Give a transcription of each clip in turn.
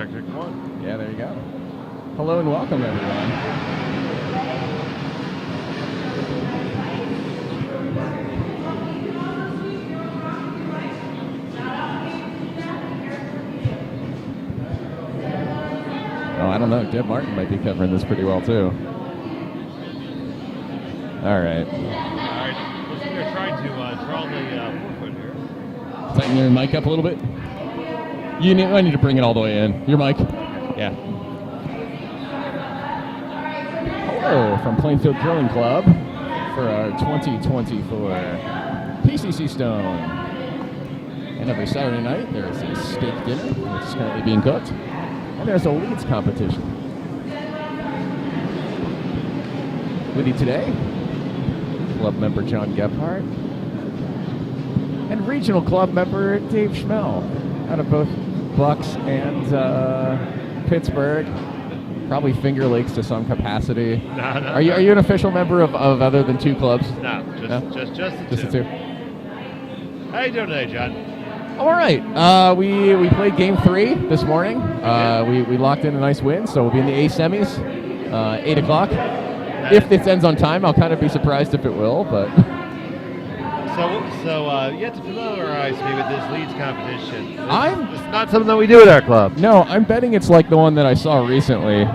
Check 1. Yeah, there you go. Hello and welcome, everyone. Oh, I don't know. Deb Martin might be covering this pretty well, too. All right. Looks like they're trying to draw the forefoot here. Tighten your mic up a little bit. I need to bring it all the way in. Your mic? Yeah. Hello from Plainfield Curling Club for our 2024 P.C.C. Stone. And every Saturday night, there's a steak dinner, which is currently being cooked. And there's a leads competition. With you today, club member John Gephardt and regional club member Dave Schmel out of both Bucks and Pittsburgh. Probably Finger Lakes to some capacity. No. Are you an official member of other than two clubs? No, just the two. How you doing today, John? All right. We played game 3 this morning. We locked in a nice win, so we'll be in the A semis, 8 o'clock. If this ends on time, I'll kind of be surprised if it will, but. So you have to familiarize me with this leads competition. It's not something that we do at our club. No, I'm betting it's like the one that I saw recently.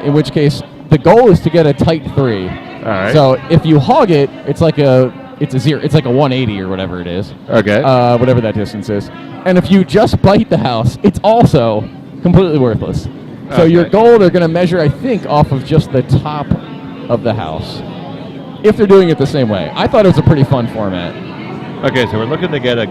In which case, the goal is to get a tight 3. All right. So if you hog it, it's a zero. It's like a 180 or whatever it is. Okay. Whatever that distance is. And if you just bite the house, it's also completely worthless. So your goal, they're going to measure, I think, off of just the top of the house, if they're doing it the same way. I thought it was a pretty fun format. Okay, so we're looking to get a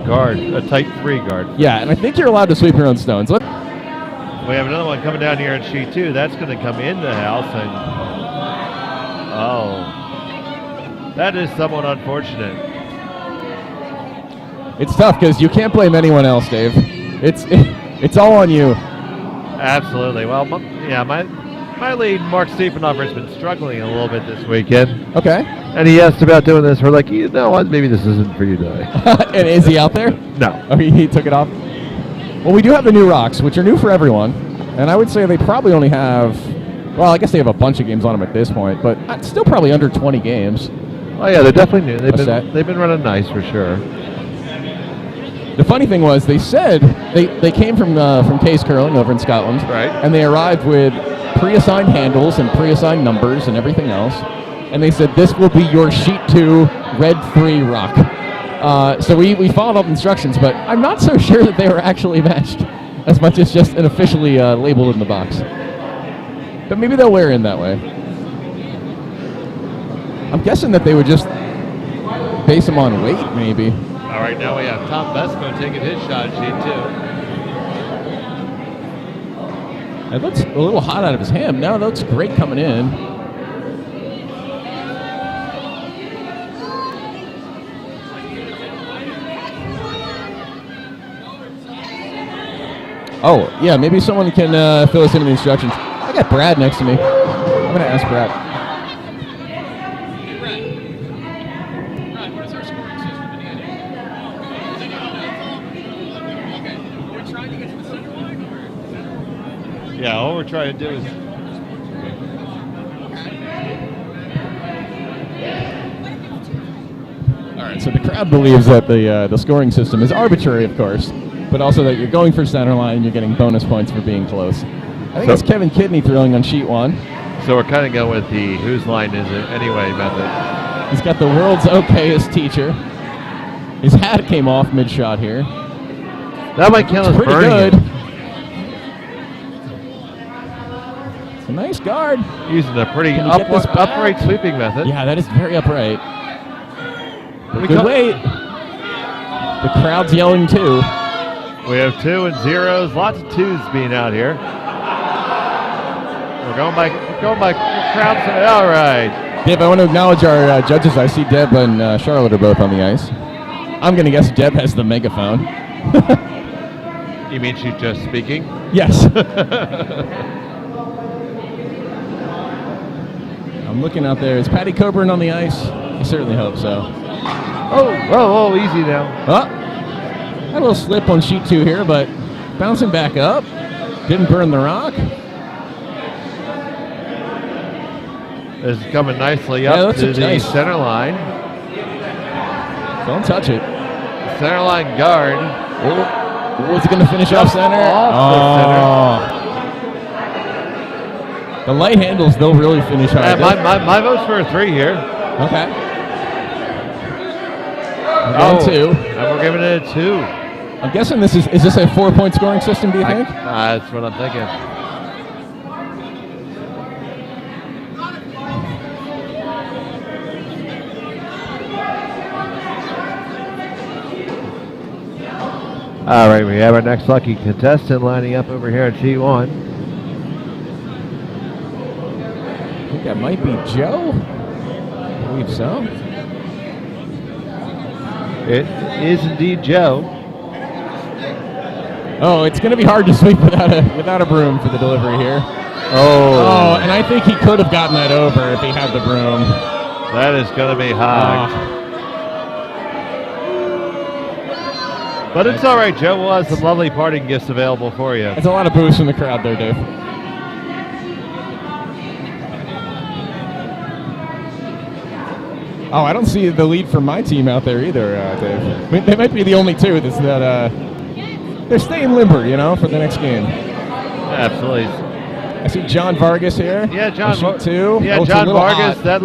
tight 3 guard. Yeah, and I think you're allowed to sweep your own stones. We have another one coming down here in sheet 2. That's going to come in the house, and that is somewhat unfortunate. It's tough because you can't blame anyone else, Dave. It's all on you. Absolutely. Well, my lead, Mark Stephenhofer, has been struggling a little bit this weekend. Okay. And he asked about doing this. We're like, you know what? Maybe this isn't for you today. And is he out there? No. Oh, he took it off? Well, we do have the new rocks, which are new for everyone. And I would say they probably only have, well, I guess they have a bunch of games on them at this point, but still probably under 20 games. Oh, yeah, they're definitely new. They've been running nice for sure. The funny thing was, they said they came from Case Curling over in Scotland, right? And they arrived with pre-assigned handles and pre-assigned numbers and everything else. And they said this will be your sheet 2 red 3 rock. So we followed up instructions, but I'm not so sure that they were actually matched as much as just an officially labeled in the box. But maybe they'll wear in that way. I'm guessing that they would just base them on weight, maybe. All right, now we have Tom Vesco taking his shot at sheet 2. It looks a little hot out of his hand. No, that looks great coming in. Oh, yeah, maybe someone can fill us in on the instructions. I got Brad next to me. I'm going to ask Brad. Brad, what is our scoring system in the end? Does anyone know? Okay. We're trying to get to the center line, or? Yeah, all we're trying to do is... All right, so the crowd believes that the scoring system is arbitrary, of course, but also that you're going for center line and you're getting bonus points for being close. I think it's Kevin Kidney throwing on sheet 1. So we're kind of going with the whose line is it anyway method. He's got the world's okayest teacher. His hat came off mid-shot here. That might count as pretty burning good. It's a nice guard. Using a pretty upright sweeping method. Yeah, that is very upright. Good weight. The crowd's yelling too. We have 2 and 0s, lots of 2s being out here. We're going by crowd. All right. Deb, I want to acknowledge our judges. I see Deb and Charlotte are both on the ice. I'm going to guess Deb has the megaphone. You mean she's just speaking? Yes. I'm looking out there. Is Patty Coburn on the ice? I certainly hope so. Oh, easy now. A little slip on sheet 2 here, but bouncing back up. Didn't burn the rock. This is coming nicely Yeah, up that's to the nice. center line. Don't touch it. Center line guard. Was he going to finish off center? Off The light handles, they'll really finish hard. My vote's for a 3 here. Okay. We're going 2. And we're giving it a 2. I'm guessing is this a 4-point scoring system, do you think? That's what I'm thinking. All right, we have our next lucky contestant lining up over here at G1. I think that might be Joe. I believe so. It is indeed Joe. Oh, it's going to be hard to sweep without a broom for the delivery here. Oh, And I think he could have gotten that over if he had the broom. that is going to be hogged. But it's all right, Joe. We'll have some lovely parting gifts available for you. That's a lot of boos from the crowd there, Dave. Oh, I don't see the lead from my team out there either, Dave. I mean, they might be the only two that they're staying limber, for the next game. Absolutely. I see John Vargas here. Yeah, John Vargas. 2. Yeah, It's a John little Vargas. hot. That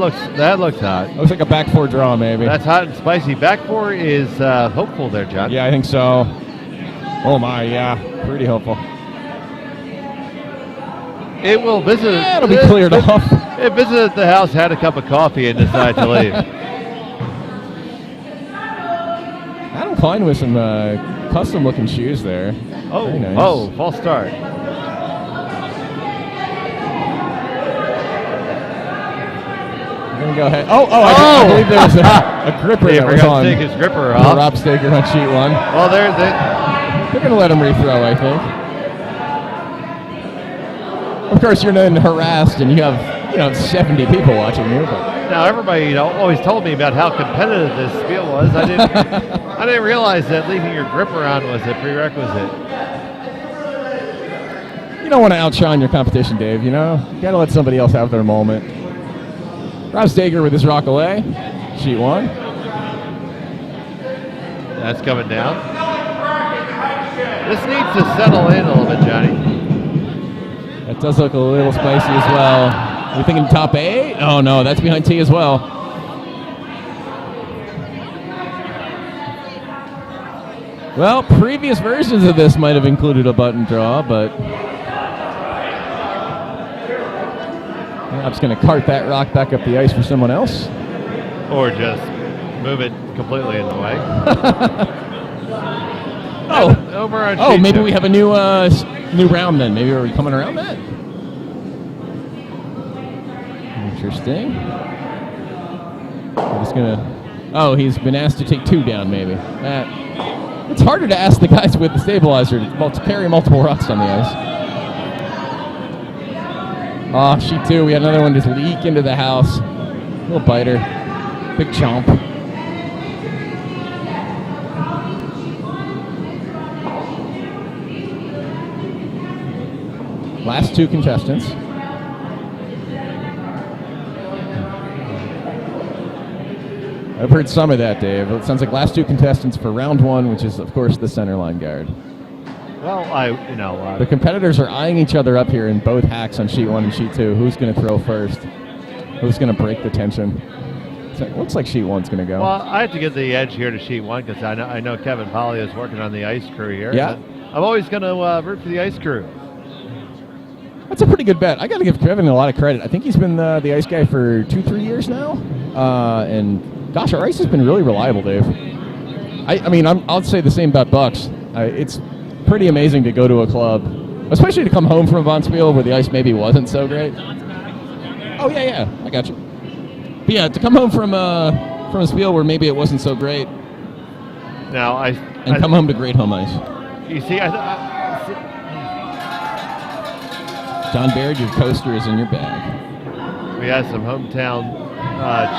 looks hot. Looks like a back 4 draw, maybe. That's hot and spicy. Back 4 is hopeful there, John. Yeah, I think so. Oh my, yeah, pretty hopeful. It will visit. Yeah, it'll be cleared off. It visited the house, had a cup of coffee, and decided to leave. Adam Klein with some custom-looking shoes there. Oh, Very nice. False start. I'm gonna go ahead. I believe there was a gripper He that was forgot on. to take his gripper for off. Rob Staker on sheet 1. Well, They're gonna let him rethrow, I think. Of course, you're then harassed, and you have 70 people watching you. But now everybody always told me about how competitive this spiel was. I didn't realize that leaving your gripper on was a prerequisite. you don't want to outshine your competition, Dave. You gotta let somebody else have their moment. Rob Staker with his rock away. Sheet 1. That's coming down. This needs to settle in a little bit, Johnny. That does look a little spicy as well. We're thinking top 8? Oh, no, that's behind T as well. Well, previous versions of this might have included a button draw, but I'm just going to cart that rock back up the ice for someone else. Or just move it completely in the way. Over on sheet maybe 2. we have a new round then. Maybe are we coming around that? Interesting. I'm just gonna. Oh, he's been asked to take 2 down. Maybe. It's harder to ask the guys with the stabilizer to carry multiple rocks on the ice. Oh, sheet 2. We had another one just leak into the house. Little biter. Big chomp. Last 2 contestants. I've heard some of that, Dave. It sounds like last 2 contestants for round 1, which is, of course, the center line guard. Well, the competitors are eyeing each other up here in both hacks on sheet 1 and sheet 2. Who's going to throw first? Who's going to break the tension? Looks like sheet 1's going to go. Well, I have to give the edge here to sheet 1 because I know Kevin Polly is working on the ice crew here. Yeah. I'm always going to root for the ice crew. That's a pretty good bet. I got to give Kevin a lot of credit. I think he's been the ice guy for 2-3 years now. And gosh, our ice has been really reliable, Dave. I'll say the same about Bucks. It's pretty amazing to go to a club, especially to come home from Bonspiel where the ice maybe wasn't so great. Oh yeah, I got you. But yeah, to come home from a spiel where maybe it wasn't so great. Now come home to great home ice. You see, John Baird, your coaster is in your bag. We had some hometown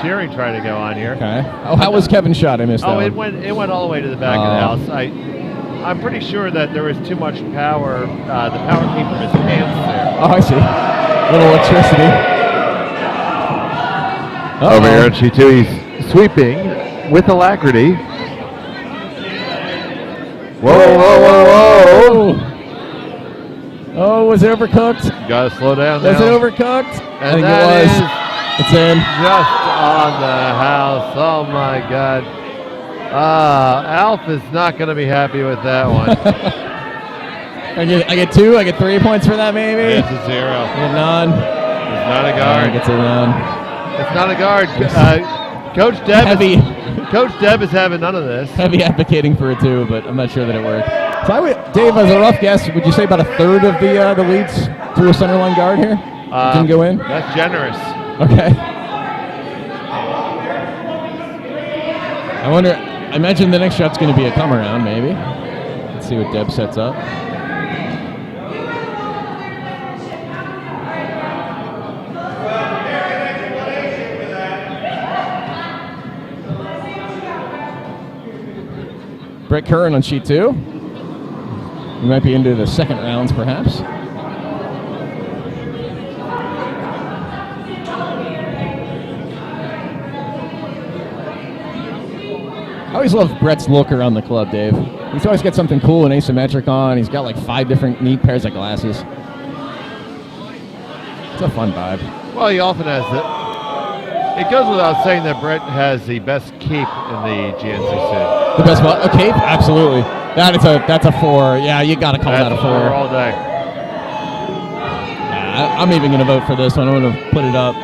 cheering trying to go on here. Okay. Oh, how was Kevin's shot? I missed that. It went all the way to the back of the house. I'm pretty sure that there was too much power. The power came from his pants there. Oh, I see. A little electricity. Over here on sheet 2, he's sweeping with alacrity. Whoa, whoa, whoa, whoa! Oh, was it overcooked? You gotta slow down now. Was it overcooked? I think that it was. is It's in. just on the house. Oh my God. Alf is not going to be happy with that one. I get 2. I get 3 points for that, maybe. It's a 0. I get none. It's not a guard. It's a none. It's not a guard. Coach Deb is having none of this. Heavy advocating for a 2, but I'm not sure that it worked. So Dave, as a rough guess, would you say about a third of the leads through a centerline guard here? Didn't go in? That's generous. Okay. I imagine the next shot's going to be a come around, maybe. Let's see what Deb sets up. Brett Curran on sheet 2. We might be into the second rounds, perhaps. I always love Brett's look around the club, Dave. He's always got something cool and asymmetric on. He's got like 5 different neat pairs of glasses. It's a fun vibe. Well, he often has it. It goes without saying that Brett has the best cape in the GNCC. The best what? A cape? Absolutely. That's a 4. Yeah, you got to call that a 4. All day. I'm even going to vote for this one. I'm going to put it up.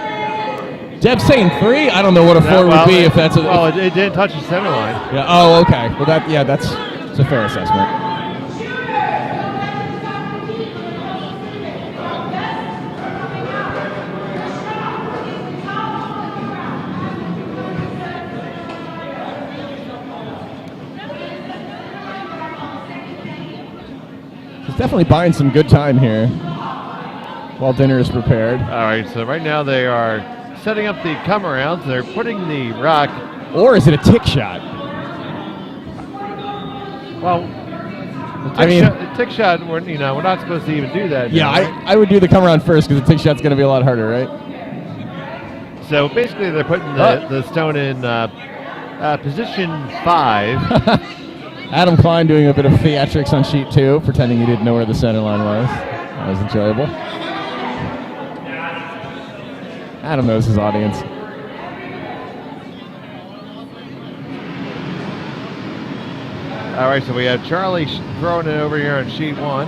Deb's saying 3. I don't know what a 4 would be if that's a. Well, it didn't touch the center line. Yeah. Oh, okay. Well, that's a fair assessment. He's definitely buying some good time here while dinner is prepared. All right. So right now they are setting up the come arounds. They're putting the rock. Or is it a tick shot? Well, the tick shot. We're not supposed to even do that. Yeah, now, right? I would do the come around first because the tick shot's going to be a lot harder, right? So basically, they're putting the stone in position 5. Adam Klein doing a bit of theatrics on sheet 2, pretending he didn't know where the center line was. That was enjoyable. Adam knows his audience. All right, so we have Charlie throwing it over here on sheet 1.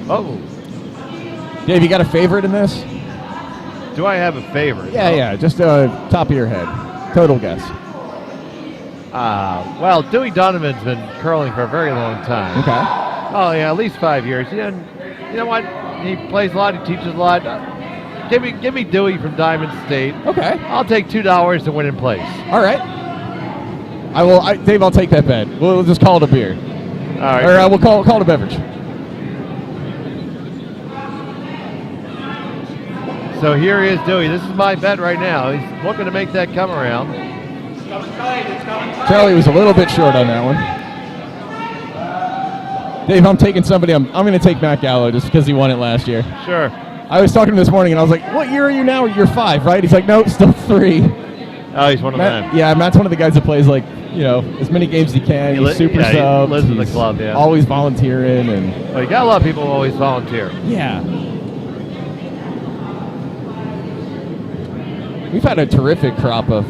Oh. Dave, you got a favorite in this? Do I have a favorite? Yeah, just top of your head. Total guess. Well, Dewey Donovan's been curling for a very long time. Okay. Oh, yeah, at least 5 years. You know what? He plays a lot. He teaches a lot. Give me Dewey from Diamond State. Okay. I'll take $2 to win in place. All right. Dave, I'll take that bet. We'll just call it a beer. All right. Or we'll call it a beverage. So here is Dewey. This is my bet right now. He's looking to make that come around. Charlie was a little bit short on that one. Dave, I'm taking somebody. I'm going to take Matt Gallo just because he won it last year. Sure. I was talking to him this morning, and I was like, what year are you now? You're 5, right? He's like, no, still 3. Oh, he's one of them. Yeah, Matt's one of the guys that plays, like, as many games as he can. He's super sub. He lives in the club, yeah. Always volunteering. Well, you got a lot of people who always volunteer. Yeah. We've had a terrific crop of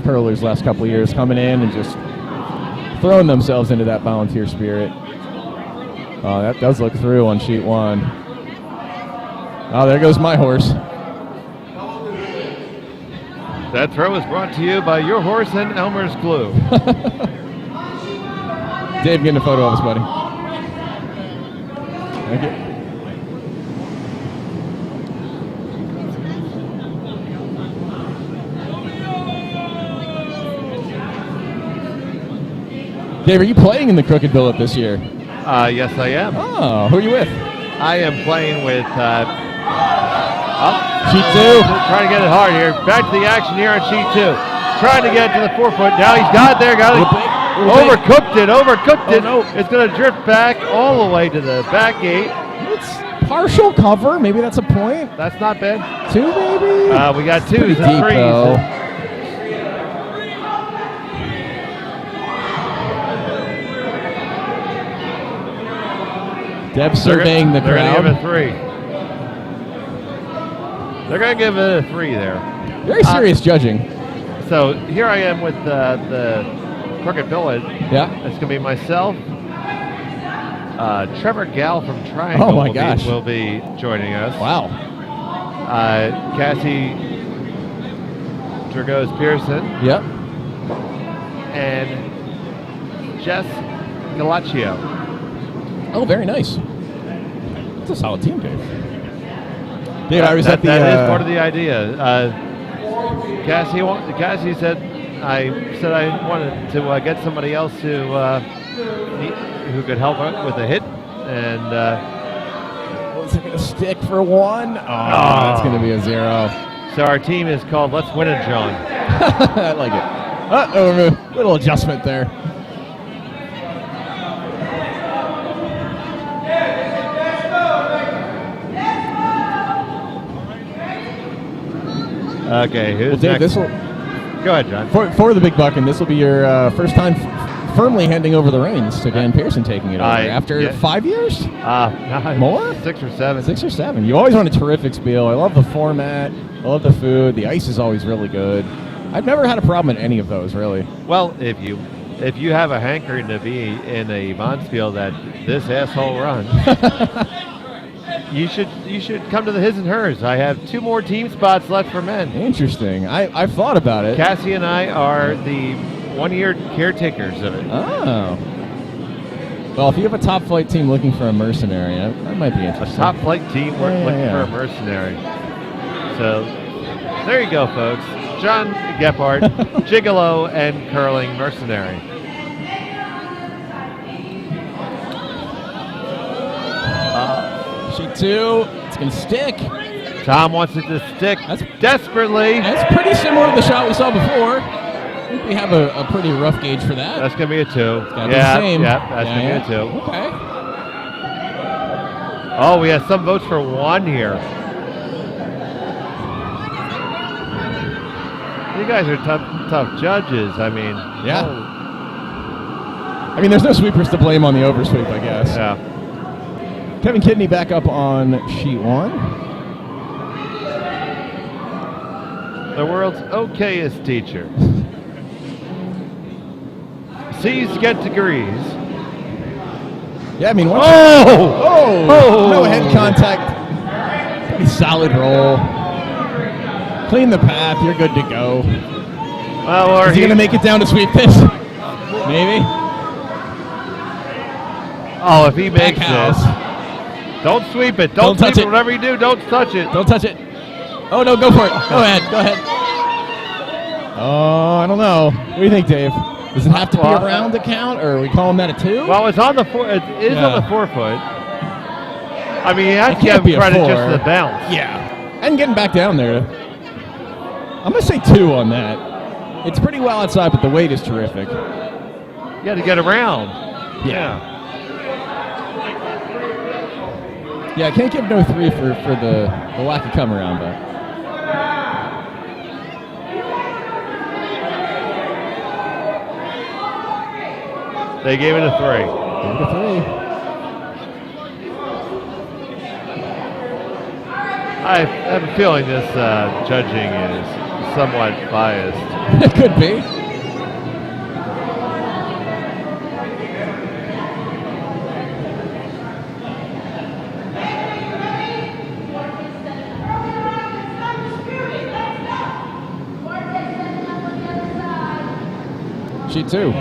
curlers last couple of years coming in and just throwing themselves into that volunteer spirit. Oh, that does look through on sheet 1. Oh, there goes my horse. That throw is brought to you by your horse and Elmer's Glue. Dave getting a photo of us, buddy. Thank you. Dave, are you playing in the Crooked Billet this year? Yes, I am. Oh, who are you with? I am playing with Sheet 2. Trying to get it hard here. Back to the action here on sheet 2. Trying to get to the 4-foot. Now he's got it there. Got it. Overcooked it. no. It's going to drift back all the way to the back gate. It's partial cover. Maybe that's a point. That's not bad. 2, maybe? We got 2s Pretty and deep, 3s. though. Deb surveying the crowd. They're going to give it a 3. They're going to give it a 3 there. Very serious judging. So here I am with the Crooked Village. Yeah. It's going to be myself. Trevor Gall from Triangle will be joining us. Wow. Cassie Dragos Pearson. Yep. And Jess Galaccio. Oh, very nice. That's a solid team, Dave. Dave, I was at the... That is part of the idea. Cassie said I wanted to get somebody else who could help with a hit, and was it going to stick for 1? Oh, that's going to be a 0. So our team is called Let's Win It, John. I like it. Uh-oh, a little adjustment there. Okay, who's Dave, next? Go ahead, John. For the Big Buck, and this will be your first time firmly handing over the reins to Dan Pearson, taking it over after 5 years? More? 6 or 7. 6 or 7. You always run a terrific spiel. I love the format. I love the food. The ice is always really good. I've never had a problem in any of those, really. Well, if you have a hankering to be in a Bonspiel that this asshole runs, you should come to the his and hers. I have 2 more team spots left for men. Interesting. I've thought about it. Cassie and I are the 1-year caretakers of it. Oh. Well, if you have a top flight team looking for a mercenary, that might be interesting. A top flight team looking for a mercenary. So there you go, folks. John Gephardt, Gigolo and Curling Mercenary. Sheet 2, it's going to stick. Tom wants it to stick desperately. That's pretty similar to the shot we saw before. I think we have a pretty rough gauge for that. That's going to be a 2. It's gotta be the same. Yeah, that's going to be a 2. Okay. Oh, we have some votes for 1 here. You guys are tough judges. I mean, yeah. I mean, there's no sweepers to blame on the oversweep, I guess. Yeah. Kevin Kidney back up on sheet 1. The world's okayest teacher. C's get degrees. Yeah, I mean, no head contact. Pretty solid roll. Clean the path. You're good to go. Well, is he going to make it down to sweep this? Maybe. Oh, if he makes this. Don't sweep it. Don't touch sweep it. Whatever you do, don't touch it. Don't touch it. Oh, no, go for it. Go ahead. Go ahead. Oh, I don't know. What do you think, Dave? Does it have to be around the count, or are we calling that a 2? Well, it's on the 4. It is on the 4 foot. I mean, you have to give credit just to the bounce. Yeah. And getting back down there. I'm going to say 2 on that. It's pretty well outside, but the weight is terrific. You got to get around. Yeah. Yeah, I can't give no 3 for the lack of come around, but. They gave it a 3. Gave it a 3. I have a feeling this judging is somewhat biased. It could be. Sheet 2.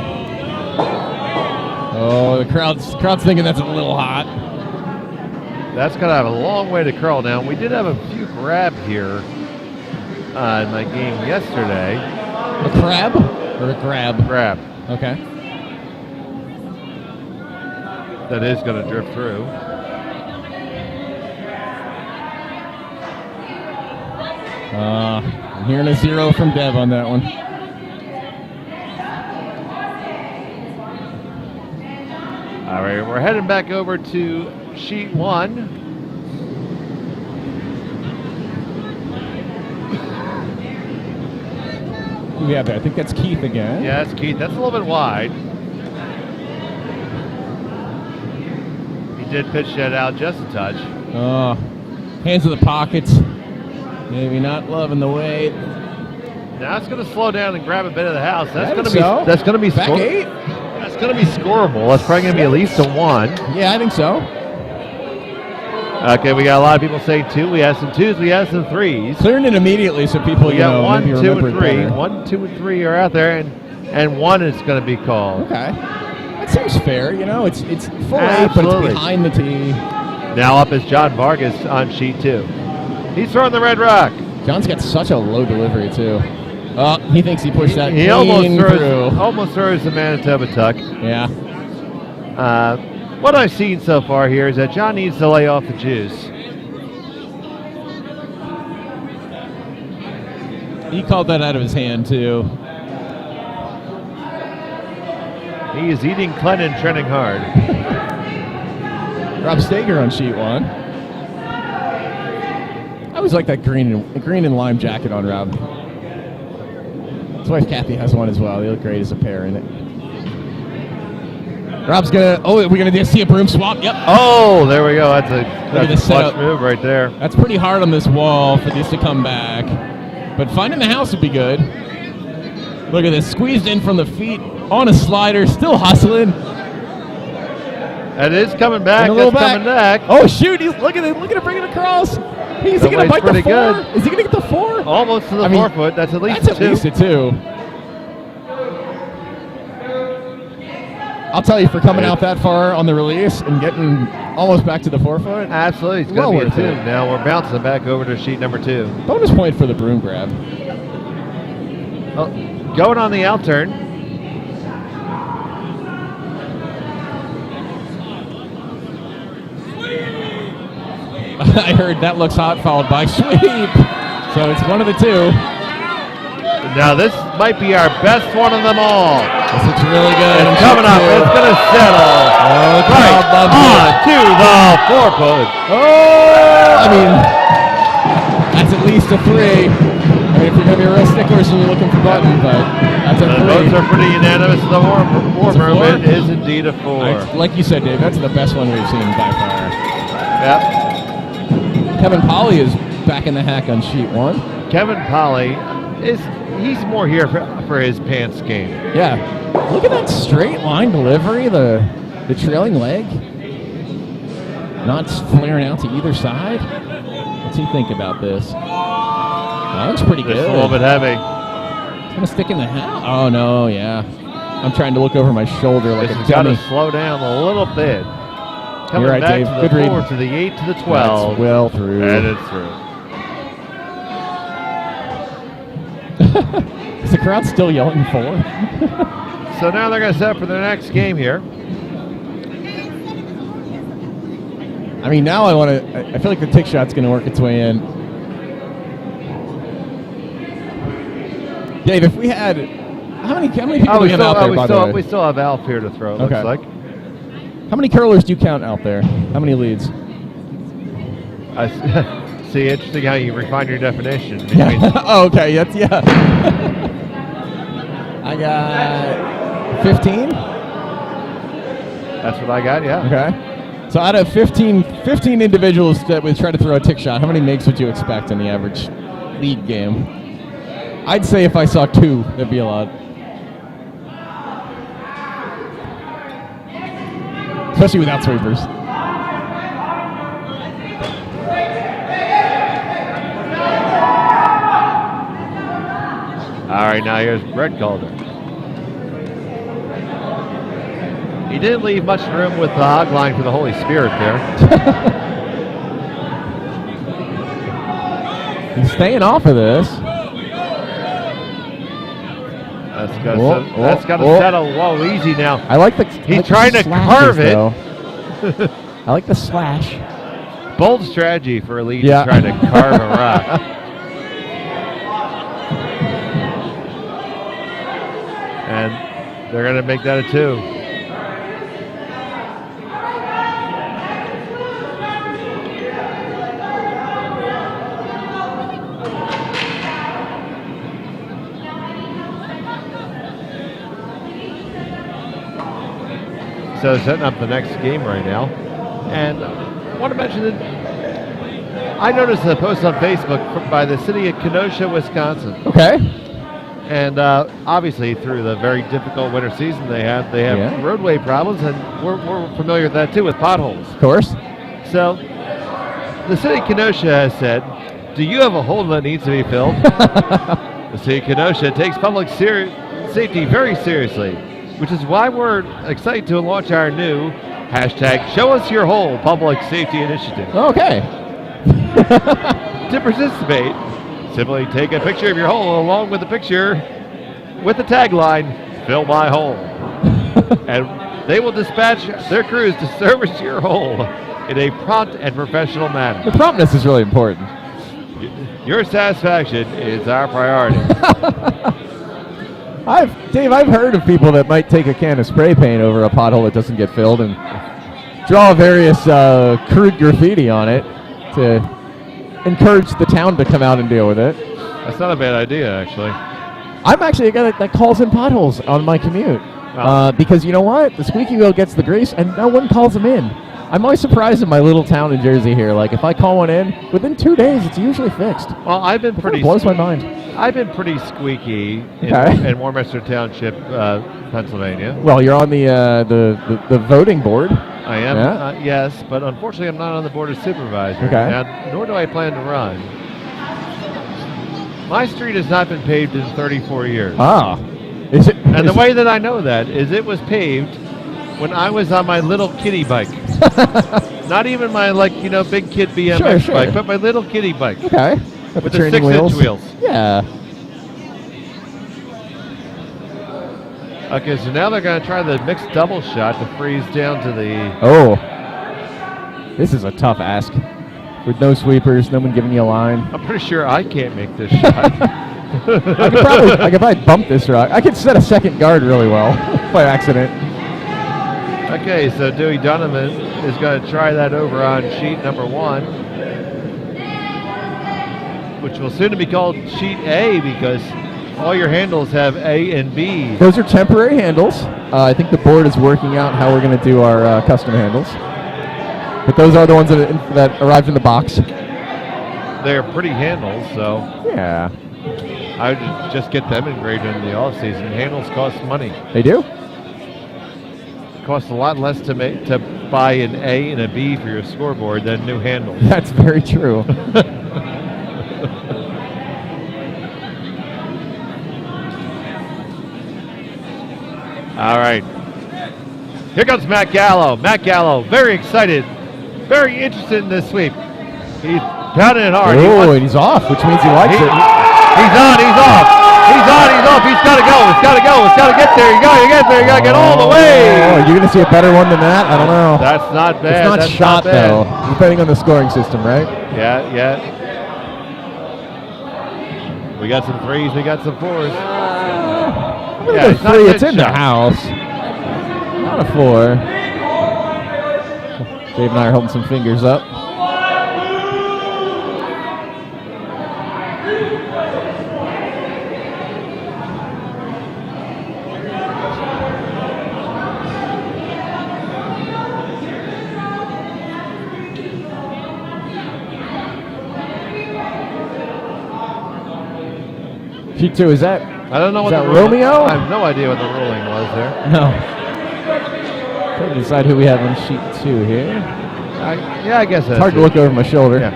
Oh, the crowd's thinking that's a little hot. That's going to have a long way to curl now. We did have a few grab here in my game yesterday. A crab or a grab? Grab. Okay. That is going to drift through. I'm hearing a 0 from Dev on that one. All right, we're heading back over to sheet 1. Who we have there? I think that's Keith again. Yeah, that's Keith. That's a little bit wide. He did pitch that out just a touch. Hands in the pockets. Maybe not loving the weight. Now it's going to slow down and grab a bit of the house. That's going to so. be. That's going to be. Back 8. That's going to be scoreable. That's probably going to be at least a 1. Yeah, I think so. Okay, we got a lot of people saying 2. We have some 2s. We have some 3s. Clearing it immediately so people, We got 1, maybe 2, remember and it 3. better. 1, 2, and 3 are out there, and 1 is going to be called. Okay. That seems fair. It's full 8, but Absolutely. it's behind the tee. Now up is John Vargas on sheet 2. He's throwing the red rock. John's got such a low delivery, too. He thinks he pushed that He clean almost through. throws the Manitoba tuck. Yeah. What I've seen so far here is that John needs to lay off the juice. He called that out of his hand, too. He is eating Clennon, trending hard. Rob Stager on sheet 1. I always like that green and lime jacket on Rob. His wife Kathy has one as well. They look great as a pair in it. Rob's gonna. Oh, we're gonna see a broom swap. Yep. Oh, there we go. That's a this clutch setup. move right there. That's pretty hard on this wall for these to come back. But finding the house would be good. Look at this. Squeezed in from the feet on a slider. Still hustling. And it is coming back. And a little That's coming back. Oh, shoot. Look at it. Look at it bring it across. Is he going to bite the 4? Good. Is he going to get the 4? Almost to the 4 foot. That's at least That's a 2. at least a 2. I'll tell you, for coming out that far on the release and getting almost back to the 4 foot. Absolutely. It's well going to be a worth 2. it. Now we're bouncing back over to sheet number 2. Bonus point for the broom grab. Oh, going on the out turn. I heard that looks hot, followed by sweep. So it's one of the 2. Now this might be our best one of them all. This looks really good. It's coming up. It's going to settle right on to the 4 foot. Oh, I mean, that's at least a 3. I mean, if you're going to be real sticklers and you're looking for button, but that's a 3. The votes are pretty unanimous. The warm It's a 4? movement is indeed a 4. Like you said, Dave, that's the best one we've seen by far. Yep. Kevin Polly is back in the hack on sheet 1. Kevin Polly he's more here for his pants game. Yeah. Look at that straight line delivery, the trailing leg. Not flaring out to either side. What's he think about this? That looks pretty good. Just a little bit heavy. It's going to stick in the hat. Oh, no, yeah. I'm trying to look over my shoulder like This a has got to dummy. slow down a little bit. Coming You're right, back Dave. to the Good read. 4, to the 8, to the 12. That's well through. And it's through. Is the crowd still yelling 4? So now they're going to set up for their next game here. I mean, now I feel like the tick shot's going to work its way in. Dave, if we had, how many people do we have out there, by the way? We still have Alf here to throw, it looks like. How many curlers do you count out there? How many leads? I see, interesting how you refine your definition. Oh, okay. Yeah. I got 15. That's what I got, yeah. Okay. So out of 15 individuals that would try to throw a tick shot, how many makes would you expect in the average lead game? I'd say if I saw 2, that'd be a lot. Especially without sweepers. All right, now here's Brett Calder. He didn't leave much room with the hog line for the Holy Spirit there. He's staying off of this. That's got to settle. Whoa, easy now. I like the. He's trying to carve it. I like the slash. Bold strategy for a lead Yeah. to try to carve a rock. And they're going to make that a 2. So setting up the next game right now. And I want to mention that I noticed a post on Facebook by the city of Kenosha, Wisconsin. Okay. And obviously through the very difficult winter season they have roadway problems, and we're familiar with that too, with potholes. Of course. So the city of Kenosha has said, do you have a hole that needs to be filled? The city of Kenosha takes public safety very seriously, which is why we're excited to launch our new hashtag Show Us Your Hole public safety initiative. Okay. To participate, simply take a picture of your hole along with the picture with the tagline, Fill My Hole. And they will dispatch their crews to service your hole in a prompt and professional manner. The promptness is really important. Your satisfaction is our priority. Dave, I've heard of people that might take a can of spray paint over a pothole that doesn't get filled and draw various crude graffiti on it to encourage the town to come out and deal with it. That's not a bad idea, actually. I'm actually a guy that calls in potholes on my commute. Because you know what? The squeaky wheel gets the grease and no one calls them in. I'm always surprised in my little town in Jersey here. Like, if I call one in, within 2 days, it's usually fixed. Well, I've been pretty... It blows my mind. I've been pretty squeaky in Warminster Township, Pennsylvania. Well, you're on the voting board. I am, yes, but unfortunately I'm not on the board of supervisors. Okay. Now, nor do I plan to run. My street has not been paved in 34 years. Ah. Is it? And the way that I know that is it was paved when I was on my little kiddie bike. Not even my, big kid BMX bike, but my little kiddie bike. Okay. With the 6-inch wheels. Yeah. Okay, so now they're going to try the mixed double shot to freeze down to the... Oh. This is a tough ask. With no sweepers, no one giving you a line. I'm pretty sure I can't make this shot. I could probably bump this rock. I could set a second guard really well by accident. Okay, so Dewey Donovan is going to try that over on sheet number 1, which will soon be called sheet A because all your handles have A and B. Those are temporary handles. I think the board is working out how we're going to do our custom handles. But those are the ones that arrived in the box. They're pretty handles, so... Yeah. I would just get them engraved in the off-season. Handles cost money. They do? It costs a lot less to buy an A and a B for your scoreboard than new handles. That's very true. All right. Here comes Matt Gallo. Matt Gallo, very excited, very interested in this sweep. He's pounding it hard. Oh, and he's off, which means he likes it. He's on, he's off. He's on, he's off. He's got to go. It's got to go. It's got to get there. You got to get there. You got to get all the way. Oh, you're going to see a better one than that? I don't know. That's not bad. It's not shot, though. Depending on the scoring system, right? Yeah. We got some threes. We got some fours. It's three. It's in the house. Not a 4. Dave and I are holding some fingers up. Sheet 2, is that? I don't know what the Romeo? I have no idea what the ruling was there. No. Trying to decide who we have on sheet 2 here. I guess that's it's hard to look over my shoulder. Yeah.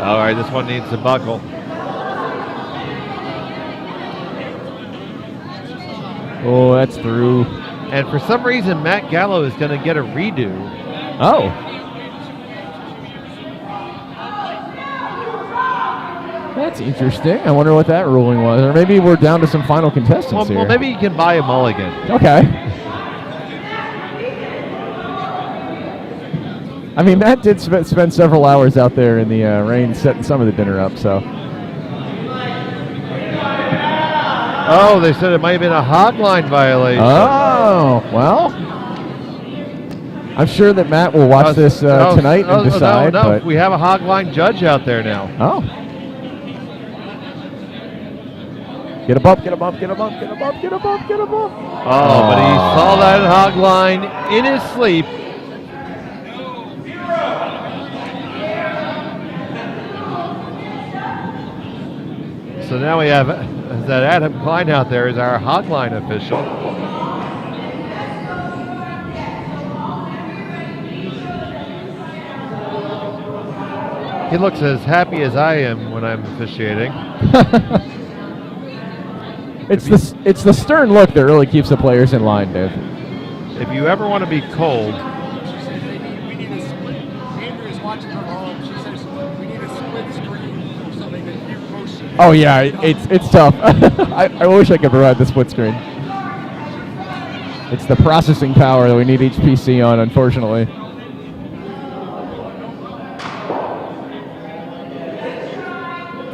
All right, this one needs to buckle. Oh, that's through. And for some reason, Matt Gallo is going to get a redo. Oh. That's interesting. I wonder what that ruling was. Or maybe we're down to some final contestants here. Well, maybe you can buy a mulligan. Okay. I mean, Matt did spend several hours out there in the rain setting some of the dinner up, so. Oh, they said it might have been a hog line violation. Oh, well. I'm sure that Matt will watch this tonight and decide. No, but we have a hog line judge out there now. Oh. Get a bump, get a bump, get a bump, get a bump, get a bump, get a bump. Oh, but he saw that hog line in his sleep. So now we have that Adam Klein out there is our hog line official. He looks as happy as I am when I'm officiating. It's the stern look that really keeps the players in line, Dave. If you ever want to be cold, We need a split. Andrew is watching from home. She says we need a split screen so they can view motion. Oh yeah, it's tough. I wish I could provide the split screen. It's the processing power that we need each PC on, unfortunately.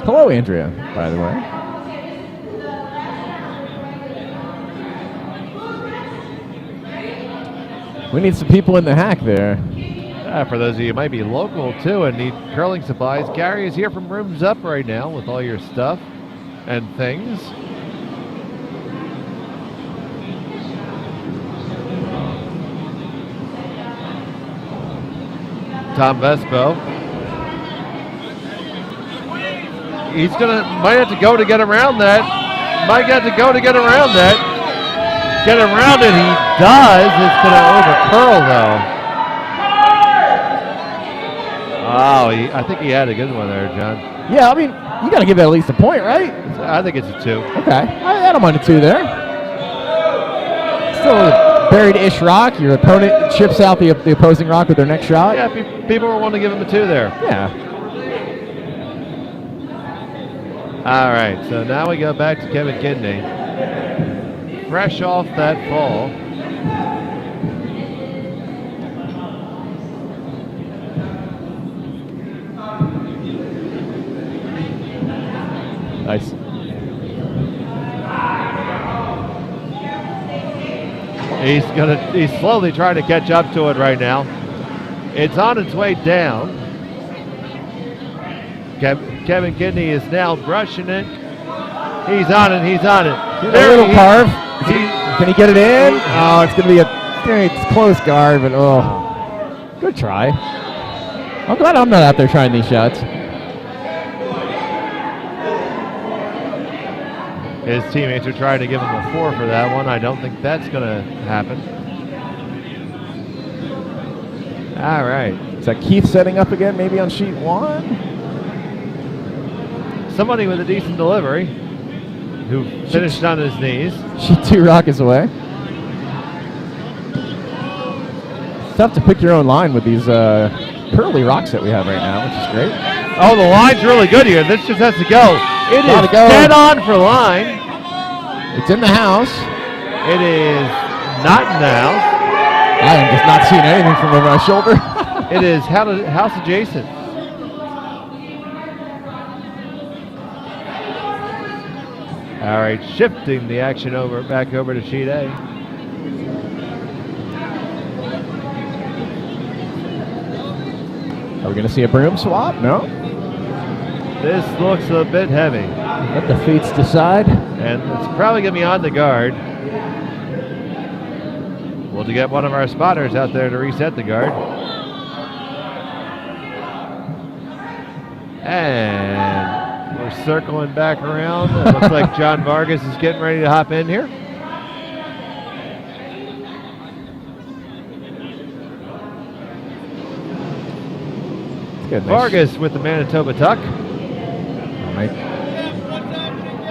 Hello, Andrea, by the way. We need some people in the hack there. for those of you who might be local too and need curling supplies, Gary is here from Rooms Up right now with all your stuff and things. Tom Vespo. He's might have to go to get around that. Might have to go to get around that. Get around it, he does. It's going to overcurl though. Oh, I think he had a good one there, John. Yeah, I mean, you got to give that at least a point, right? I think it's a 2. Okay, I don't mind a 2 there. Still a buried-ish rock. Your opponent chips out the opposing rock with their next shot. Yeah, people will want to give him a 2 there. Yeah. All right, so now we go back to Kevin Kidney. Fresh off that fall. Nice. He's slowly trying to catch up to it right now. It's on its way down. Kevin Kidney is now brushing it. He's on it. He's on it. There, a little carve. Can he get it in? Oh, it's going to be it's close guard, but good try. I'm glad I'm not out there trying these shots. His teammates are trying to give him a 4 for that one. I don't think that's going to happen. All right. Is that Keith setting up again, maybe on sheet 1? Somebody with a decent delivery who finished on his knees. Sheet 2 rock is away. It's tough to pick your own line with these curly rocks that we have right now, which is great. Oh, the line's really good here. This just has to go. It is dead on for line. It's in the house. It is not in the house. I am just not seeing anything from over my shoulder. It is house adjacent. All right, shifting the action back over to sheet A. Are we going to see a broom swap? No. This looks a bit heavy. Let the fates decide. And it's probably going to be on the guard. We'll get one of our spotters out there to reset the guard. And we're circling back around. It looks like John Vargas is getting ready to hop in here. Good, nice. Vargas with the Manitoba tuck. All right.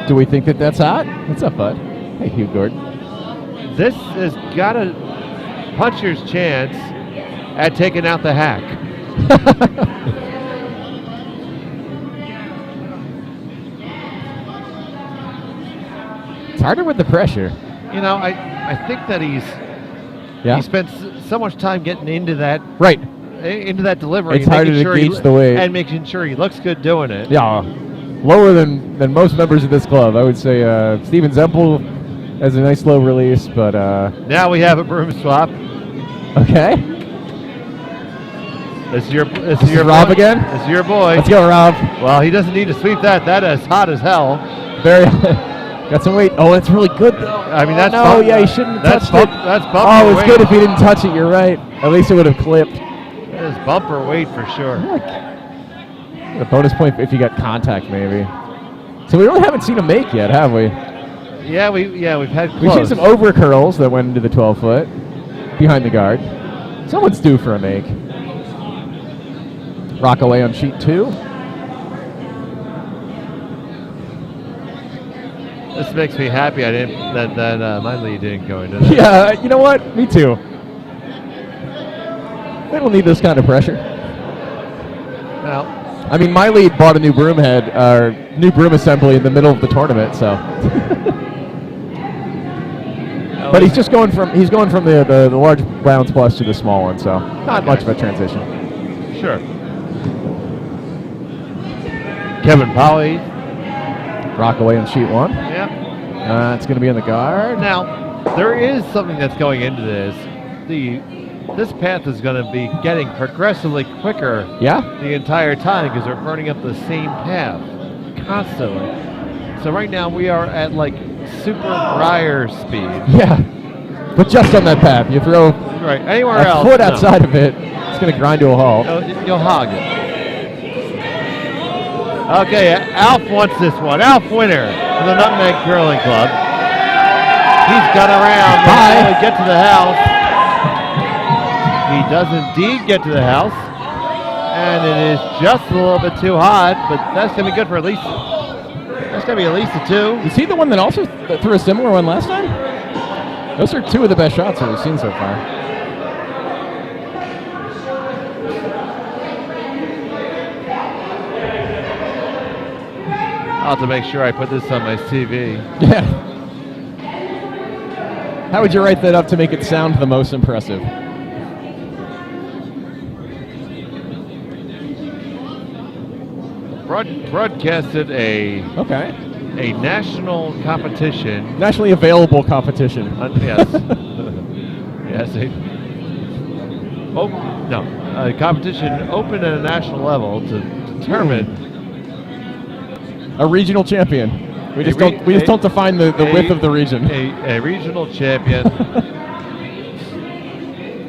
Do we think that that's hot? What's up, bud? Hey, Hugh Gordon. This has got a puncher's chance at taking out the hack. It's harder with the pressure. You know, I think that he spent so much time getting into that right into that delivery. It's and harder making to sure gauge the weight. and making sure he looks good doing it. Yeah, lower than most members of this club. I would say Steven Zempel has a nice low release, but Now we have a broom swap. okay. This is your Rob boy. again? This is your boy. Let's go, Rob. Well, he doesn't need to sweep that. That is hot as hell. Very got some weight. Oh, it's really good though. I mean, that's no, yeah, he shouldn't have touched it. That's bumper Oh, it's weight. good if he didn't touch it. You're right. At least it would have clipped. That is bumper weight for sure. A bonus point if you got contact, maybe. So we really haven't seen a make yet, have we? Yeah, we've had close. We've seen some over curls that went into the 12 foot behind the guard. Someone's due for a make. Rock away on sheet 2. This makes me happy. I didn't that my lead didn't go into that. Yeah, you know what? Me too. They don't need this kind of pressure. Well, I mean, my lead bought a new broom head, or new broom assembly in the middle of the tournament, so. But he's going from the large rounds plus to the small one, so not much of a transition. Sure. Kevin Polly. Rock away on sheet 1. Yep. It's going to be on the guard. Now, there is something that's going into this. This path is going to be getting progressively quicker Yeah? the entire time because we're burning up the same path constantly. So right now we are at like super Breyer speed. Yeah. But just on that path. You throw Right. Anywhere a else, foot no. outside of it, it's going to grind to a halt. You'll hog it. Okay, Alf wants this one. Alf Winner for the Nutmeg Curling Club. He's got around. Bye. To get to the house. He does indeed get to the house. And it is just a little bit too hot, but that's going to be good for at least. That's going to be at least a 2. Is he the one that also threw a similar one last time? Those are 2 of the best shots that we've seen so far. I'll have to make sure I put this on my CV. Yeah. How would you write that up to make it sound the most impressive? Broadcasted a national competition. Nationally available competition. Yes. Yes. A competition open at a national level to determine A regional champion. We just don't define the width of the region. A regional champion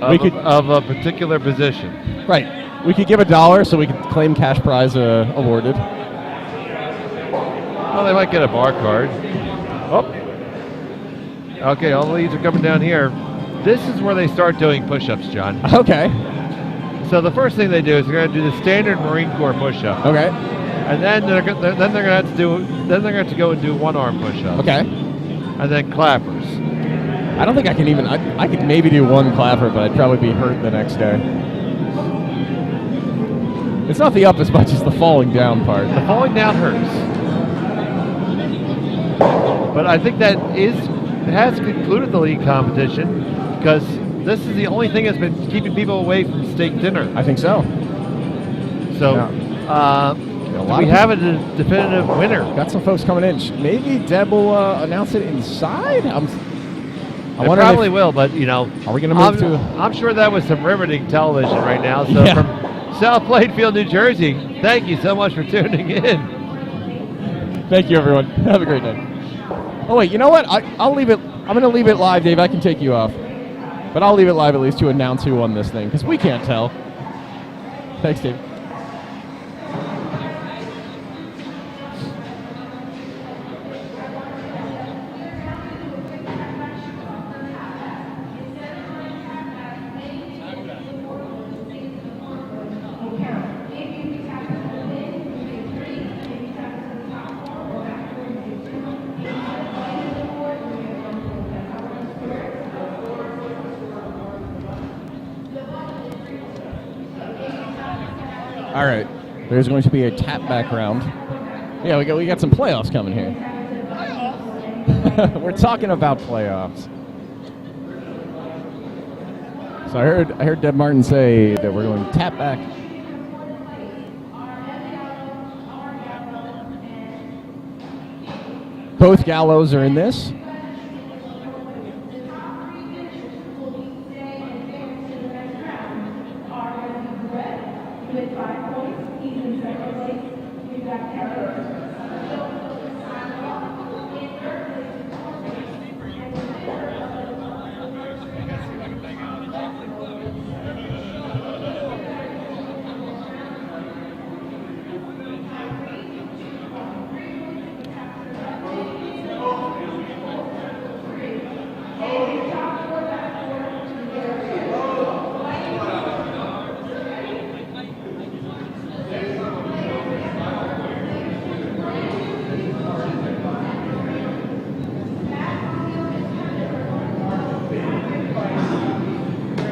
of a particular position. Right. We could give $1 so we could claim cash prize awarded. Well, they might get a bar card. Oh. Okay, all the leads are coming down here. This is where they start doing push-ups, John. Okay. So the first thing they do is they're going to do the standard Marine Corps push-up. Okay. And then they're going to have to go and do one-arm push-ups. Okay. And then clappers. I don't think I can even. I could maybe do one clapper, but I'd probably be hurt the next day. It's not the up as much as the falling down part. The falling down hurts. But I think that has concluded the league competition because this is the only thing that's been keeping people away from steak dinner. I think so. So, Yeah. we have a definitive winner. Got some folks coming in. Maybe Deb will announce it inside. I wonder Probably will, but are we going to move to? I'm sure that was some riveting television right now. So Yeah. from South Plainfield, New Jersey, thank you so much for tuning in. Thank you, everyone. Have a great day. Oh wait, you know what? I'll leave it. I'm going to leave it live, Dave. I can take you off, but I'll leave it live at least to announce who won this thing because we can't tell. Thanks, Dave. All right. There's going to be a tap back round. Yeah, we got some playoffs coming here. We're talking about playoffs. So I heard Deb Martin say that we're going tap back. Both gallows are in this.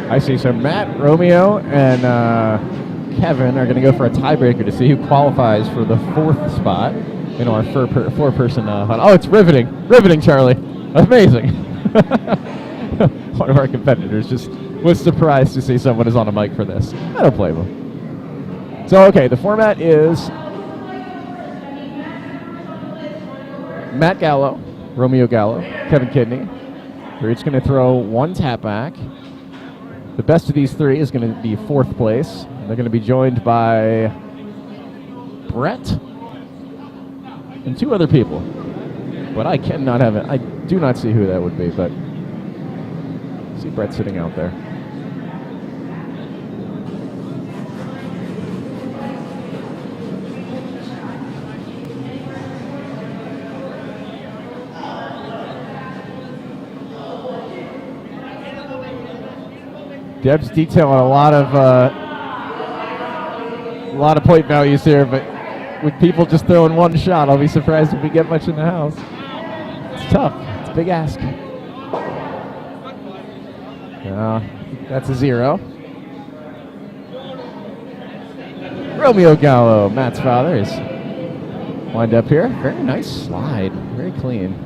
I see. So Matt, Romeo, and Kevin are going to go for a tiebreaker to see who qualifies for the fourth spot in our four-person hunt. Oh, it's riveting, Charlie. Amazing. One of our competitors just was surprised to see someone is on a mic for this. I don't blame him. So, okay, the format is Matt Gallo, Romeo Gallo, Kevin Kidney. We're each going to throw one tap back. The best of these three is going to be fourth place. They're going to be joined by Brett and two other people. But I cannot have it. I do not see who that would be, but I see Brett sitting out there. Deb's detailing a lot of point values here, but with people just throwing one shot, I'll be surprised if we get much in the house. It's tough. It's a big ask. That's a 0. Romeo Gallo, Matt's father, is lined up here. Very nice slide. Very clean.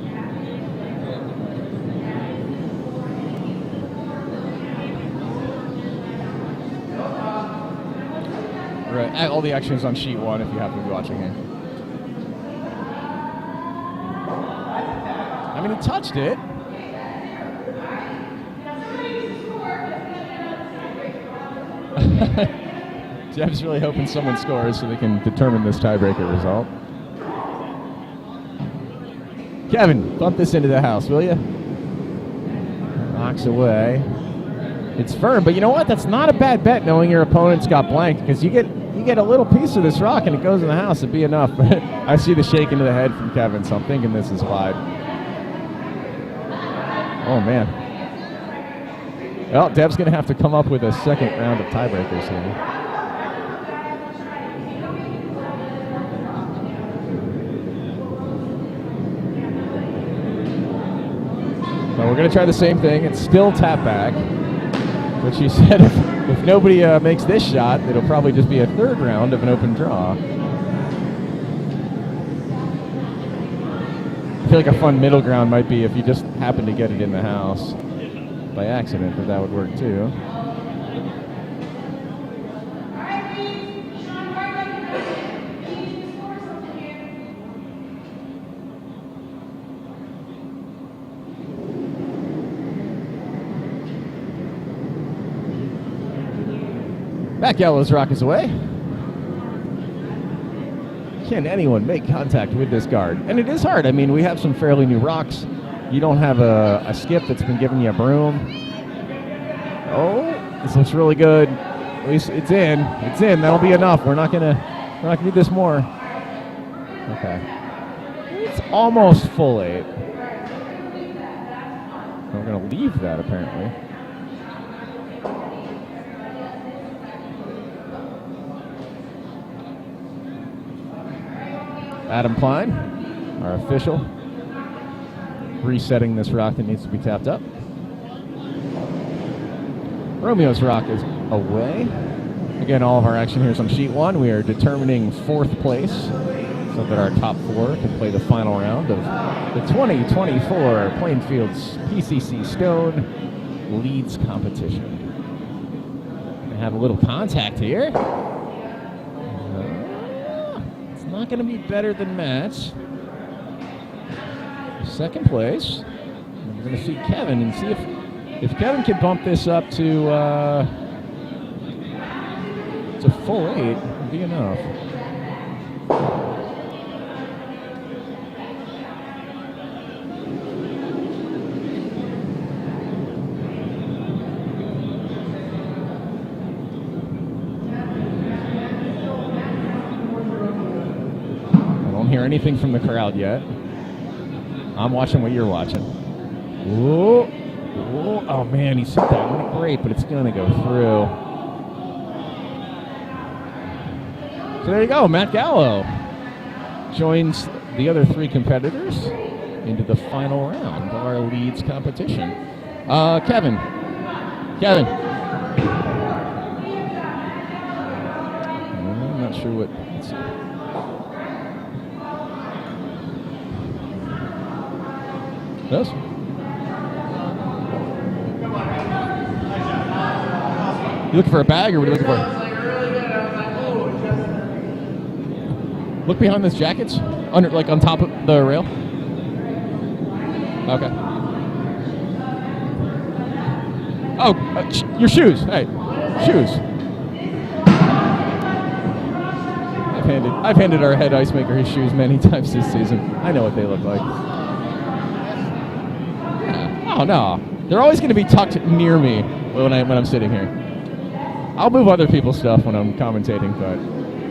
Right. All the action is on sheet 1 if you happen to be watching here. I mean, he touched it. Jeff's really hoping someone scores so they can determine this tiebreaker result. Kevin, bump this into the house, will you? Knocks away. It's firm, but you know what? That's not a bad bet knowing your opponent's got blank, because you get a little piece of this rock and it goes in the house. It'd be enough. I see the shake into the head from Kevin, so I'm thinking this is 5. Oh, man. Well, Deb's going to have to come up with a second round of tiebreakers here. So we're going to try the same thing. It's still tap back. But she said if nobody makes this shot, it'll probably just be a third round of an open draw. I feel like a fun middle ground might be if you just happen to get it in the house by accident, but that would work too. Matt Gallo's rock is away. Can anyone make contact with this guard? And it is hard. I mean, we have some fairly new rocks. You don't have a skip that's been giving you a broom. Oh, this looks really good. At least it's in. It's in. That'll be enough. We're not gonna do this more. Okay. It's almost full 8. We're gonna leave that apparently. Adam Klein, our official, resetting this rock that needs to be tapped up. Romeo's rock is away. Again, all of our action here is on sheet 1. We are determining 4th place so that our top 4 can play the final round of the 2024 Plainfields P.C.C. Stone Leads competition. have a little contact here. It's not going to be better than match. Second place. And we're going to see Kevin and see if Kevin can bump this up to full 8, would be enough. Hear anything from the crowd yet. I'm watching what you're watching. Whoa. Whoa. Oh man, he said that wasn't great, but it's gonna go through. So there you go. Matt Gallo joins the other 3 competitors into the final round of our leads competition. Kevin. I'm not sure what. Let's see. Yes. You looking for a bag, or what are you looking for? Look behind those jackets, like on top of the rail. Okay. Oh, your shoes. Hey, shoes. I've handed our head ice maker his shoes many times this season. I know what they look like. Oh no, they're always going to be tucked near me when I'm sitting here. I'll move other people's stuff when I'm commentating, but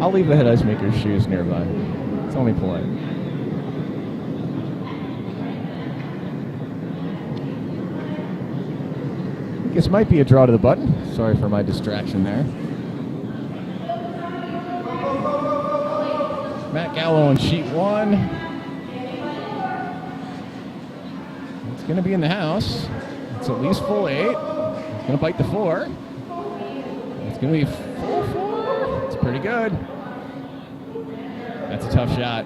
I'll leave the head ice maker's shoes nearby. It's only polite. I think this might be a draw to the button. Sorry for my distraction there. Matt Gallo on sheet 1. It's going to be in the house. It's at least full 8. It's going to bite the 4. It's going to be full 4. It's pretty good. That's a tough shot.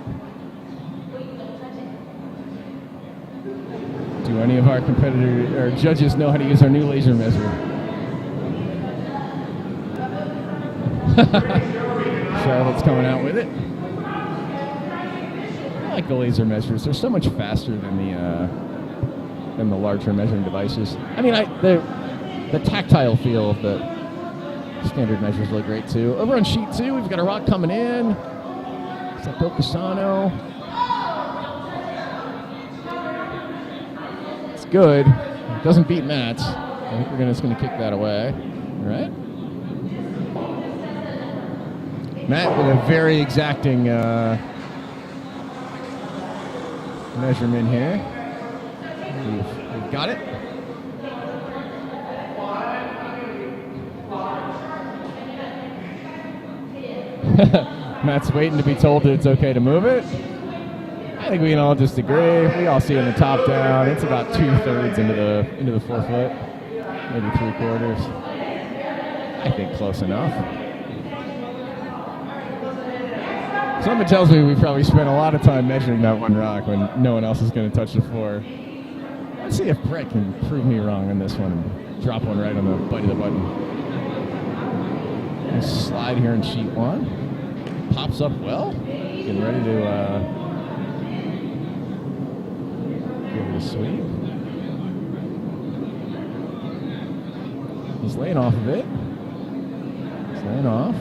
Do any of our competitors or judges know how to use our new laser measure? Charlotte's coming out with it. I like the laser measures. They're so much faster than the larger measuring devices. I mean, the tactile feel of the standard measures look great too. Over on sheet 2, we've got a rock coming in. Is that Bill Pisano? It's good. It doesn't beat Matt's. I think we're just going to kick that away. All right. Matt with a very exacting measurement here. We've got it. Matt's waiting to be told that it's okay to move it. I think we can all just agree. We all see in the top down. It's about 2/3 into the 4 foot, maybe 3/4. I think close enough. Something tells me we probably spent a lot of time measuring that one rock when no one else is going to touch the 4. Let's see if Brett can prove me wrong on this one and drop one right on the butt of the button. Nice slide here in sheet 1. Pops up well. Getting ready to give it a sweep. He's laying off of it. He's laying off.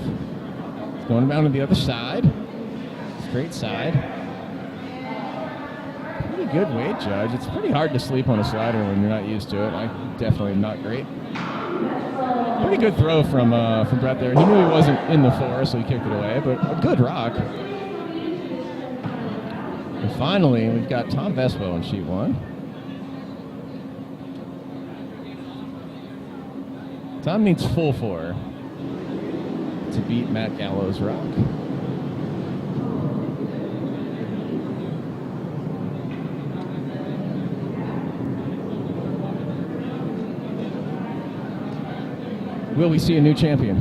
He's going down to the other side. Straight side. Pretty good weight judge. It's pretty hard to sleep on a slider when you're not used to it. I definitely am not great. Pretty good throw from Brett there. He knew he wasn't in the 4, so he kicked it away, but a good rock. And finally, we've got Tom Vespo on sheet 1. Tom needs full 4 to beat Matt Gallo's rock. Will we see a new champion?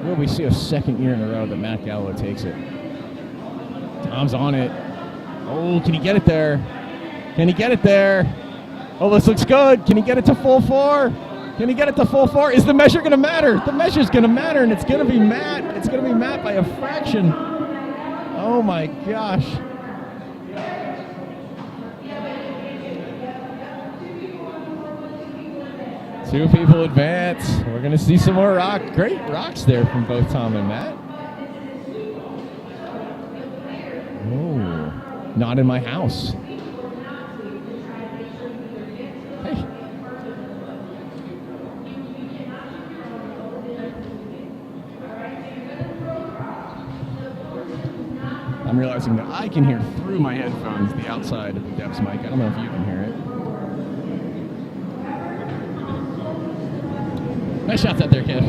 Will we see a second year in a row that Matt Gallo takes it? Tom's on it. Oh, can he get it there? Can he get it there? Oh, this looks good. Can he get it to full 4? Can he get it to full 4? Is the measure going to matter? The measure's going to matter, and it's going to be Matt. It's going to be Matt by a fraction. Oh, my gosh. Two people advance. We're going to see some more great rocks there from both Tom and Matt. Oh, not in my house. Hey. I'm realizing that I can hear through my headphones the outside of Deb's mic. I don't know if you can hear it. Nice shots out there, kid.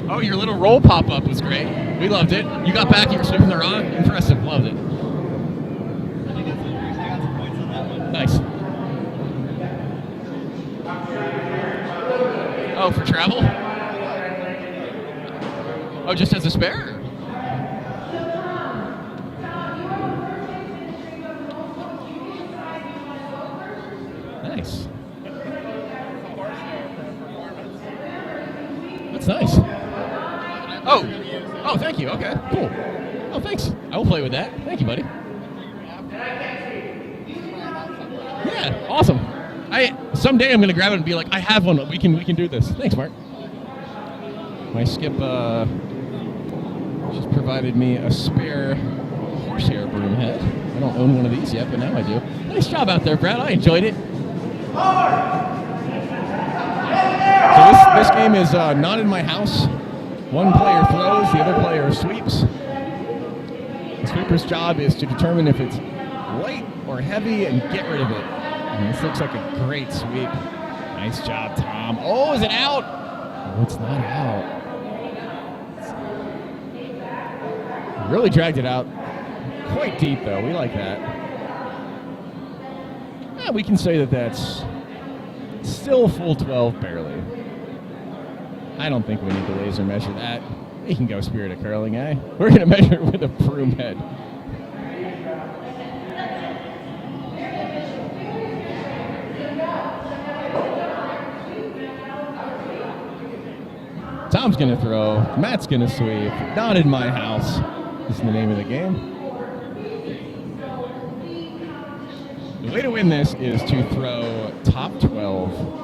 Oh, your little roll pop-up was great. We loved it. You got back, you were sweeping the rock. Impressive. Loved it. Nice. Oh, for travel? Oh, just as a spare? Nice. That's nice. Oh, thank you. Okay, cool. Oh, thanks. I will play with that. Thank you, buddy. Yeah, awesome. Someday I'm gonna grab it and be like, I have one. We can do this. Thanks, Mark. My skip just provided me a spare horsehair broom head. I don't own one of these yet, but now I do. Nice job out there, Brad. I enjoyed it. So this game is not in my house. One player throws, the other player sweeps. The sweeper's job is to determine if it's light or heavy and get rid of it. And this looks like a great sweep. Nice job, Tom. Oh, is it out? Oh, it's not out. Really dragged it out. Quite deep, though. We like that. Yeah, we can say that that's still full 12, barely. I don't think we need to laser measure that. We can go Spirit of Curling, eh? We're going to measure it with a broom head. Tom's going to throw. Matt's going to sweep. Not in my house is the name of the game. The way to win this is to throw top 12.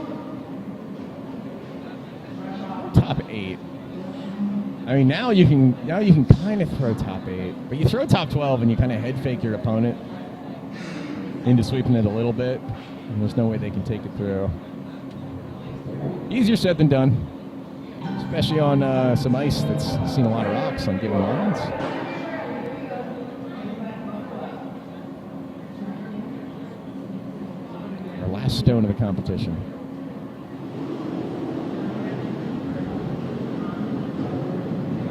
Top 8. I mean, now you can kind of throw top 8, but you throw top 12 and you kind of head fake your opponent into sweeping it a little bit, and there's no way they can take it through. Easier said than done, especially on some ice that's seen a lot of rocks on given lines. Our last stone of the competition.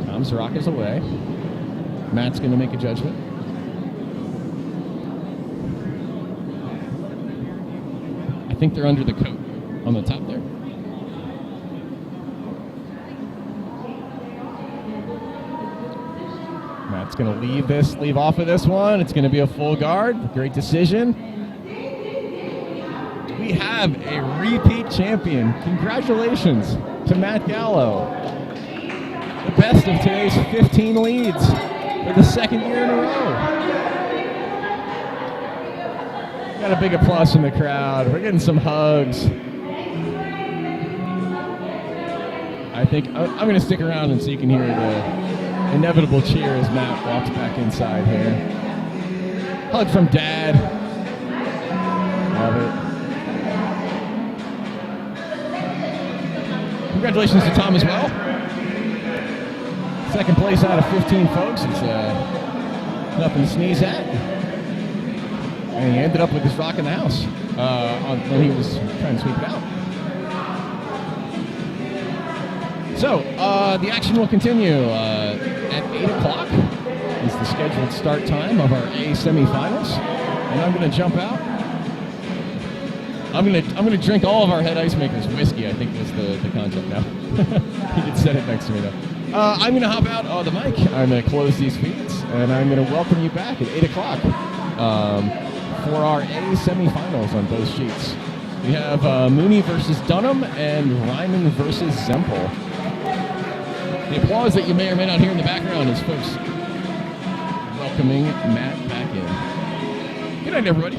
Tom's rock is away. Matt's going to make a judgment. I think they're under the coat on the top there. Matt's going to leave off of this one. It's going to be a full guard. Great decision. We have a repeat champion. Congratulations to Matt Gallo. The best of today's 15 leads for the second year in a row. Got a big applause from the crowd. We're getting some hugs. I think I'm going to stick around and so you can hear the inevitable cheer as Matt walks back inside here. Hug from Dad. Love it. Congratulations to Tom as well. Second place out of 15 folks. It's nothing to sneeze at. And he ended up with his rock in the house when he was trying to sweep it out. So, the action will continue at 8 o'clock is the scheduled start time of our A semifinals. And I'm going to jump out. I'm gonna drink all of our head ice makers whiskey, I think was the concept now. He did set it next to me though. I'm gonna hop out on the mic. I'm gonna close these feeds, and I'm gonna welcome you back at 8 o'clock for our A semifinals on both sheets. We have Mooney versus Dunham and Ryman versus Zempel. The applause that you may or may not hear in the background is folks welcoming Matt back in. Good night, everybody.